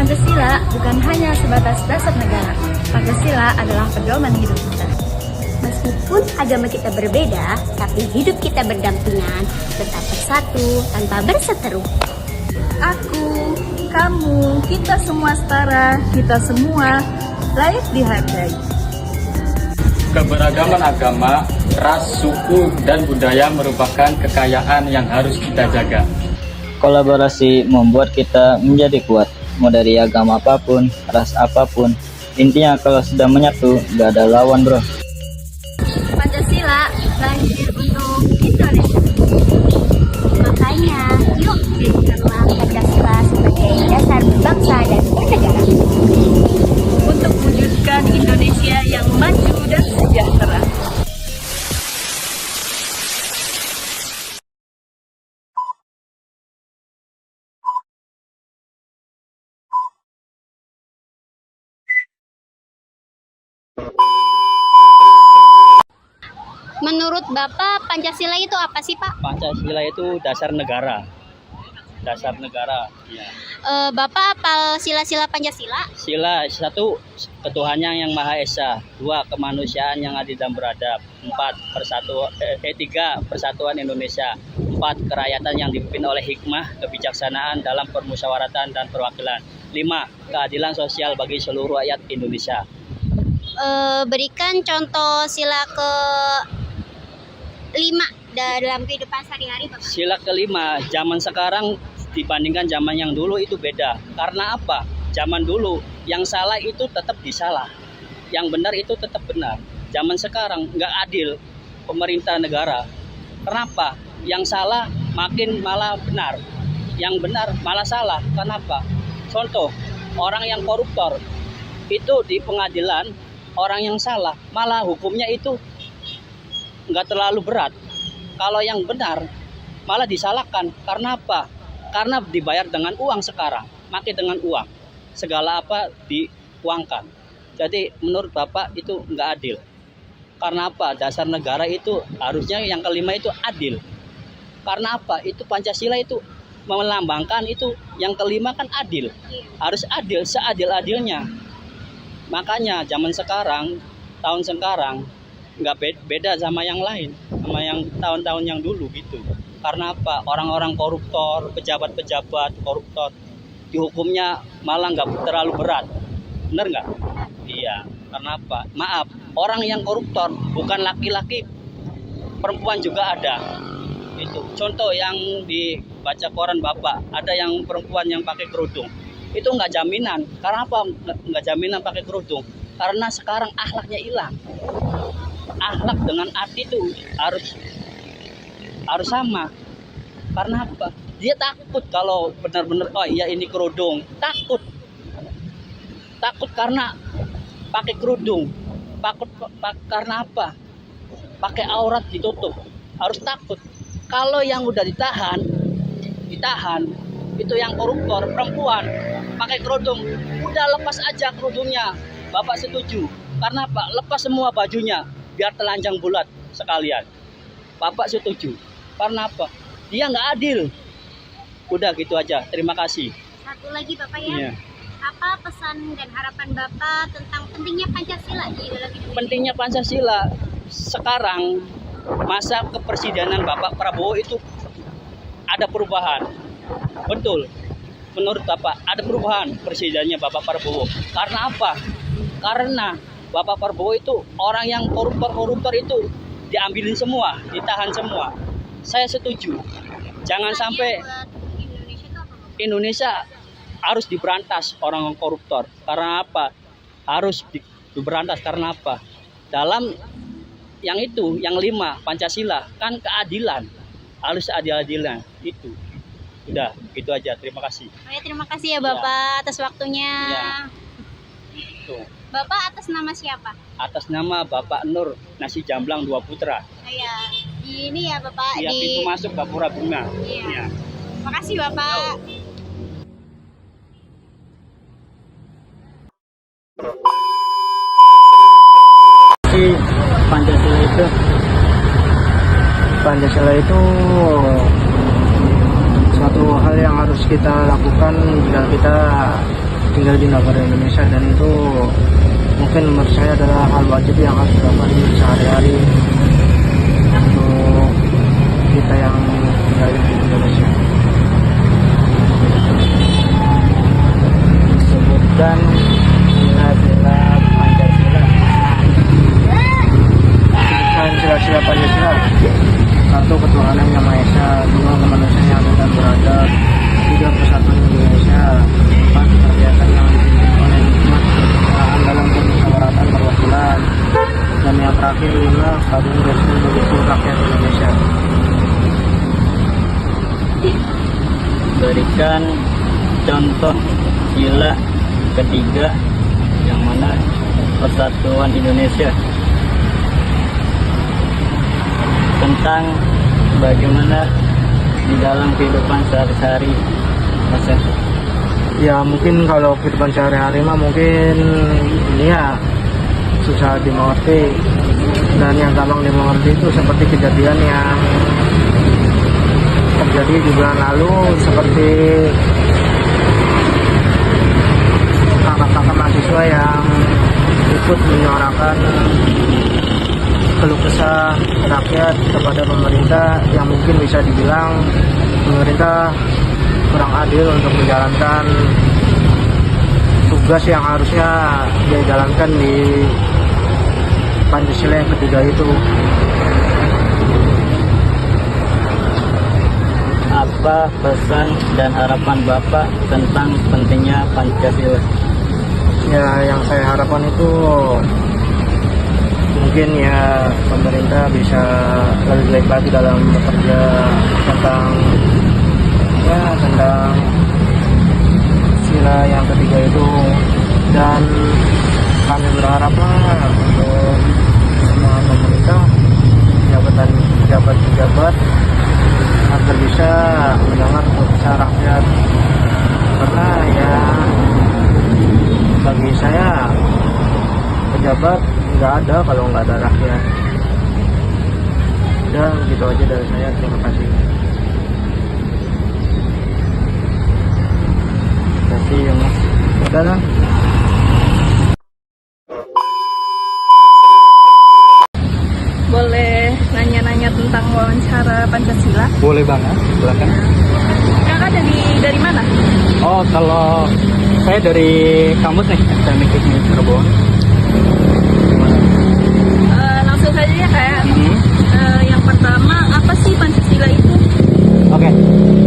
Pancasila bukan hanya sebatas dasar negara. Pancasila adalah pedoman hidup kita. Meskipun agama kita berbeda, tapi hidup kita berdampingan, tetap bersatu tanpa berseteru. Aku, kamu, kita semua setara, kita semua layak dihargai. Keberagaman agama, ras, suku, dan budaya merupakan kekayaan yang harus kita jaga. Kolaborasi membuat kita menjadi kuat, mau dari agama apapun, ras apapun. Intinya kalau sudah menyatu, gak ada lawan bro. Pancasila lahir untuk Indonesia. Makanya, yuk jadikanlah Pancasila sebagai dasar berbangsa dan bernegara. Untuk mewujudkan Indonesia yang maju dan sejahtera. Menurut Bapak, Pancasila itu apa sih Pak? Pancasila itu dasar negara. Dasar negara. Ya. Bapak hafal sila-sila Pancasila? Sila 1, ketuhanan yang Maha Esa. 2, kemanusiaan yang adil dan beradab. 3, persatuan Indonesia. 4, kerakyatan yang dipimpin oleh hikmah, kebijaksanaan dalam permusyawaratan dan perwakilan. 5, keadilan sosial bagi seluruh rakyat Indonesia. Berikan contoh sila ke-5 dalam kehidupan sehari-hari Bapak. Sila kelima, zaman sekarang dibandingkan zaman yang dulu itu beda. Karena apa? Zaman dulu yang salah itu tetap disalah, yang benar itu tetap benar. Zaman sekarang nggak adil pemerintah negara. Kenapa? Yang salah makin malah benar, yang benar malah salah. Kenapa? Contoh, orang yang koruptor itu di pengadilan, orang yang salah malah hukumnya itu nggak terlalu berat. Kalau yang benar malah disalahkan. Karena apa? Karena dibayar dengan uang sekarang, pakai dengan uang. Segala apa diuangkan. Jadi menurut Bapak itu nggak adil. Karena apa? Dasar negara itu harusnya yang kelima itu adil. Karena apa? Itu Pancasila itu melambangkan itu yang kelima kan adil. Harus adil, seadil-adilnya. Makanya zaman sekarang, tahun sekarang nggak beda sama yang lain, sama yang tahun-tahun yang dulu gitu. Karena apa? Orang-orang koruptor, pejabat-pejabat koruptor, dihukumnya malah nggak terlalu berat. Bener nggak? Iya. Karena apa? Maaf, orang yang koruptor bukan laki-laki, perempuan juga ada. Itu contoh yang dibaca koran Bapak, ada yang perempuan yang pakai kerudung. Itu nggak jaminan. Karena apa? Nggak jaminan pakai kerudung. Karena sekarang akhlaknya hilang. Akhlak dengan arti itu harus sama. Karena apa? Dia takut kalau benar-benar oh iya ini kerudung. Takut karena pakai kerudung. Karena apa? Pakai aurat ditutup. Harus takut. Kalau yang udah ditahan itu yang koruptor perempuan pakai kerudung, udah lepas aja kerudungnya. Bapak setuju. Karena apa? Lepas semua bajunya biar telanjang bulat sekalian. Bapak setuju. Karena apa? Dia nggak adil. Udah gitu aja. Terima kasih. Satu lagi Bapak ya. Iya. Apa pesan dan harapan Bapak tentang pentingnya Pancasila di dalam hidup ini? Pentingnya Pancasila sekarang masa kepresidenan Bapak Prabowo itu ada perubahan. Betul. Menurut Bapak ada perubahan presidennya Bapak Prabowo. Karena apa? Karena Bapak Prabowo itu orang yang koruptor itu diambilin semua, ditahan semua. Saya setuju. Jangan sampai Indonesia harus diberantas orang koruptor. Karena apa? Harus diberantas karena apa? Dalam yang itu, yang 5 Pancasila kan keadilan. Harus adil-adilnya itu. Udah, gitu aja. Terima kasih. Terima kasih ya Bapak atas waktunya. Ya. Tuh. Bapak atas nama siapa? Atas nama Bapak Nur Nasi Jamblang 2 Putra. Iya. Ini ya Bapak Iya, pintu masuk Gapura Bunga. Iya. Makasih Bapak. Pancasila itu suatu hal yang harus kita lakukan jika kita tinggal di negara Indonesia, dan itu mungkin menurut saya adalah hal wajib yang harus dilakukan sehari-hari untuk kita yang tinggal di Indonesia. Disebutkan sila-sila Pancasila. Disebutkan sila-sila Pancasila. 1. Ketuhanan Yang Maha Esa. 2. Kemanusiaan yang adil dan beradab. 3. Persatuan Indonesia. 4. Kerakyatan yang dipimpin oleh hikmat kesetaraan dalam kemusyawaratan perwakilan. Dan yang terakhir 5. Keadilan resmi bagi seluruh rakyat Indonesia. Berikan contoh sila ketiga yang mana Persatuan Indonesia, tentang bagaimana di dalam kehidupan sehari-hari, Mas. Ya mungkin kalau kehidupan sehari-hari mah mungkin ya susah dimengerti, dan yang gampang dimengerti itu seperti kejadian yang terjadi di bulan lalu, seperti kakak-kakak mahasiswa yang ikut menyuarakan keluh kesah rakyat kepada pemerintah, yang mungkin bisa dibilang pemerintah kurang adil untuk menjalankan tugas yang harusnya dia jalankan di Pancasila yang ketiga itu. Apa pesan dan harapan Bapak tentang pentingnya Pancasila? Ya, yang saya harapkan itu mungkin ya pemerintah bisa lebih baik lagi dalam bekerja tentang sila yang ketiga itu, dan kami berharaplah untuk semua pemerintah, pejabat-pejabat agar bisa mendengar keluh kesah rakyat, karena ya bagi saya pejabat nggak ada kalau nggak ada rakyat. Dan gitu aja dari saya, terima kasih. Terima kasih ya Mas. Udah lah. Boleh nanya-nanya tentang wawancara Pancasila? Boleh banget, silakan. Kakak dari mana? Oh, kalau saya dari kampus nih, Akademik Hikmat Cirebon. Langsung saja ya Kak. Yang pertama, apa sih Pancasila itu? Oke,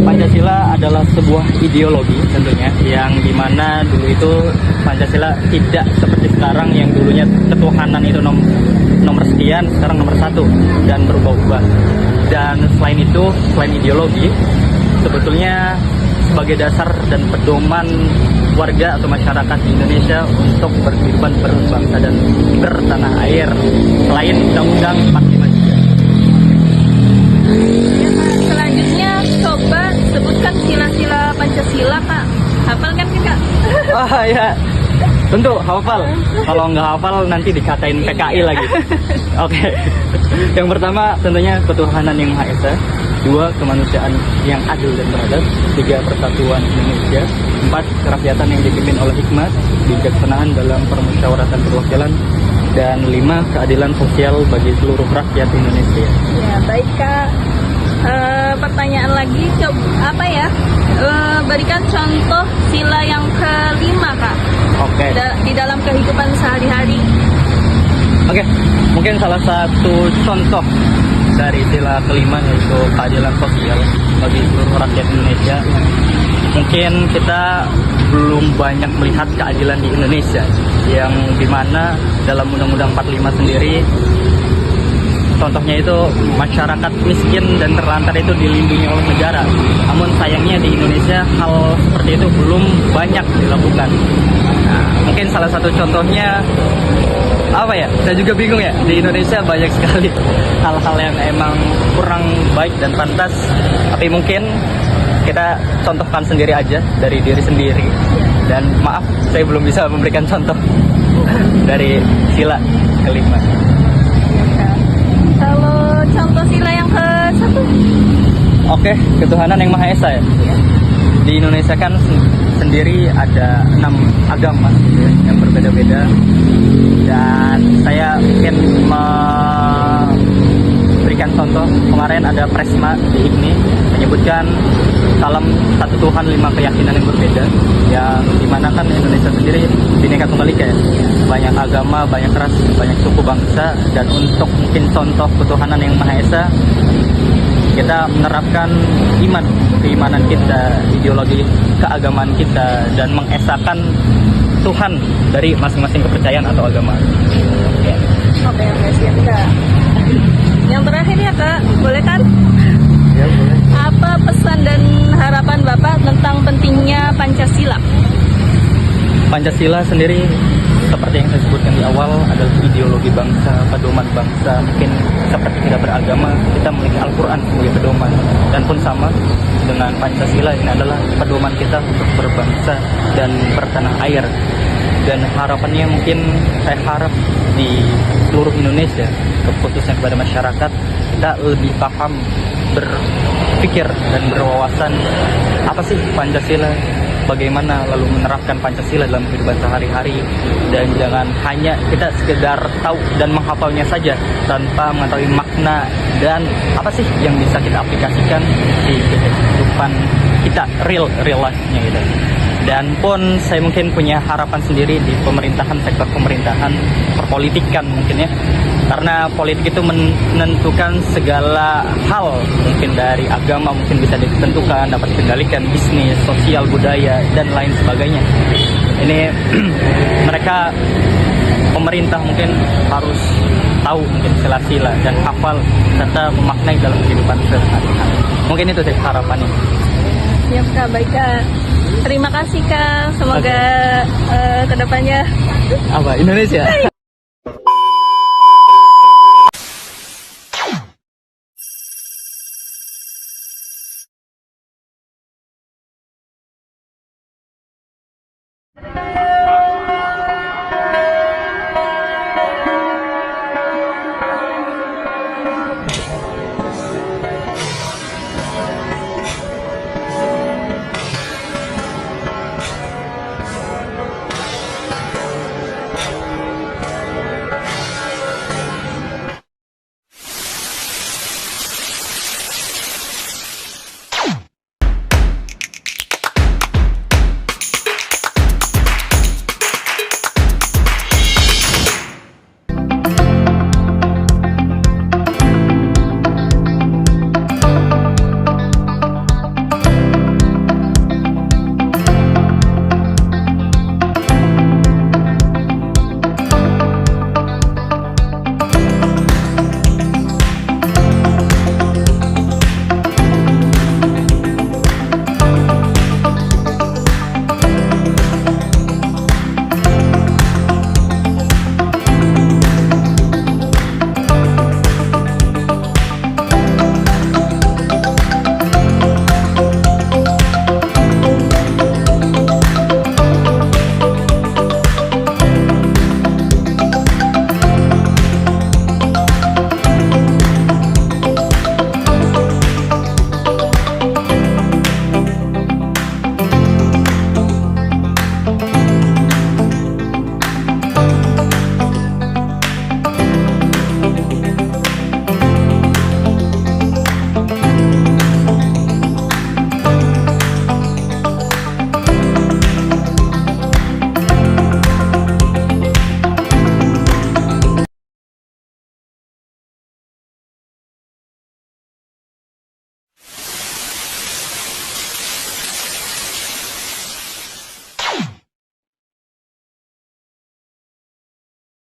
Pancasila adalah sebuah ideologi tentunya, yang dimana dulu itu Pancasila tidak seperti sekarang yang dulunya ketuhanan itu nomor sekian, sekarang nomor 1 dan berubah-ubah. Dan selain itu, selain ideologi, sebetulnya sebagai dasar dan pedoman warga atau masyarakat di Indonesia untuk berkehidupan berbangsa dan bertanah air, selain Undang-Undang 45 juga. Selanjutnya, coba sebutkan sila-sila Pancasila Kak. Hafal kan Kak? Wah ya, tentu hafal. Kalau nggak hafal nanti dikatain PKI lagi. Oke. Yang pertama tentunya ketuhanan yang Maha Esa. 2. Kemanusiaan yang adil dan beradab. 3. Persatuan Indonesia. 4. Kerakyatan yang dipimpin oleh hikmat, bijaksanaan dalam permusyawaratan perwakilan. Dan 5. Keadilan sosial bagi seluruh rakyat Indonesia. Ya, baik Kak. Pertanyaan lagi, coba berikan contoh sila yang kelima Kak. Oke. Di dalam kehidupan sehari-hari. Oke, mungkin salah satu contoh dari sila kelima yaitu keadilan sosial bagi seluruh rakyat Indonesia. Mungkin kita belum banyak melihat keadilan di Indonesia, yang dimana dalam Undang-Undang 45 sendiri, contohnya itu masyarakat miskin dan terlantar itu dilindungi oleh negara. Namun sayangnya di Indonesia hal seperti itu belum banyak dilakukan. Nah, mungkin salah satu contohnya apa ya? Saya juga bingung ya. Di Indonesia banyak sekali hal-hal yang emang kurang baik dan pantas. Tapi mungkin kita contohkan sendiri aja dari diri sendiri. Dan maaf, saya belum bisa memberikan contoh dari sila kelima. Kalau contoh sila yang ke-1? Oke, ketuhanan yang Maha Esa ya. Di Indonesia kan sendiri ada 6 agama gitu ya, yang berbeda-beda, dan saya mungkin memberikan contoh. Kemarin ada Presma di IGNI menyebutkan salam satu Tuhan 5 keyakinan yang berbeda, yang dimana kan Indonesia sendiri Bhinneka Tunggal Ika ya, banyak agama, banyak ras, banyak suku bangsa, dan untuk mungkin contoh ketuhanan yang Maha Esa, kita menerapkan keimanan kita, ideologi keagamaan kita, dan mengesakan Tuhan dari masing-masing kepercayaan atau agama. Ya. Oke, siap Kak. Yang terakhir ya Kak, boleh kan? Ya boleh. Apa pesan dan harapan Bapak tentang pentingnya Pancasila? Pancasila sendiri seperti yang saya sebutkan di awal adalah ideologi bangsa, pedoman bangsa. Mungkin seperti kita beragama, kita memiliki Al-Quran sebagai pedoman, dan pun sama dengan Pancasila, ini adalah pedoman kita untuk berbangsa dan bertanah air. Dan harapannya mungkin saya harap di seluruh Indonesia, khususnya kepada masyarakat, kita lebih paham, berpikir dan berwawasan apa sih Pancasila, bagaimana lalu menerapkan Pancasila dalam kehidupan sehari-hari, dan jangan hanya kita sekedar tahu dan menghafalnya saja tanpa mengetahui makna dan apa sih yang bisa kita aplikasikan di kehidupan kita real life-nya gitu. Dan pun saya mungkin punya harapan sendiri di pemerintahan, sektor pemerintahan, perpolitikan mungkin ya, karena politik itu menentukan segala hal, mungkin dari agama mungkin bisa ditentukan, dapat dikendalikan, bisnis, sosial, budaya, dan lain sebagainya. Ini mereka, pemerintah mungkin harus tahu mungkin sila-sila dan hafal serta memaknai dalam kehidupan sehari-hari. Mungkin itu sih harapannya. Siap Kak, baik Kak. Terima kasih Kak, semoga kedepannya Apa Indonesia?